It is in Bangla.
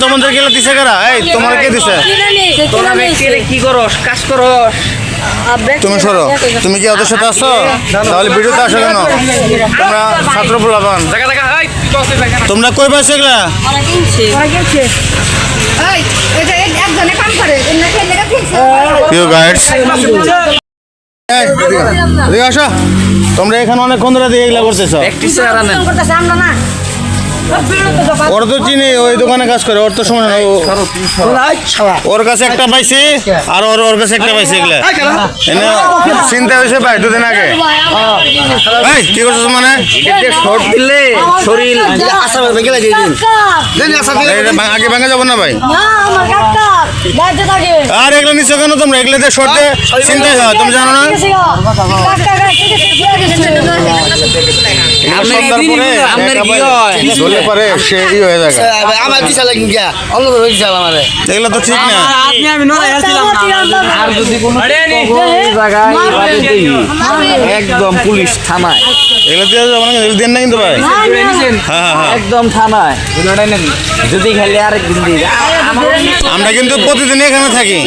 তোমাদের গেলে দিছে কারা? এই তোমার কে দিছে? তোরা ব্যক্তিরে কি করস? কাজ করস? তুমি সরো, তুমি কি ওদের সাথে আসছো? তাহলে ভিডিওতে আসো কেন? তোমরা ছাত্র প্রলাপন, দেখা দেখা এই তুই বসে দেখা না। তোমরা কই পাইছো এগুলা? প্রিয় গাইডস, এদিকে আসো। তোমরা এখানে অনেকক্ষণ ধরে দিয়ে এগুলা করতেছো। প্র্যাকটিসে আর আনেন। ওর তো চিনি, ওই দোকানে কাজ করে, ওর তো সময় না। ওর কাছে একটা পাইছি আর ওর কাছে একটা পাইছি। এগুলা এনে চিন্তা হয়েছে ভাই দুদিন আগে। ভাই কি করছো মানে? শর্ট দিলে শরীর আগে ভাঙা যাবো না ভাই। আর এগুলো নিচ্ছ কেন তোমরা? এগুলোতে শর্টে চিন্তাই হয়, তুমি জানো না? পরে সে ই হয়ে যায়। এগুলো তো ঠিক না। আর যদি কোনো জায়গায় একদম পুলিশ থানায় এগুলো দিয়ে যাবো না, এগুলো দেন না কিন্তু ভাই। হ্যাঁ হ্যাঁ, একদম থানায় যদি খেলে আরেকদিন দিই। আমরা কিন্তু প্রতিদিন এখানে থাকি।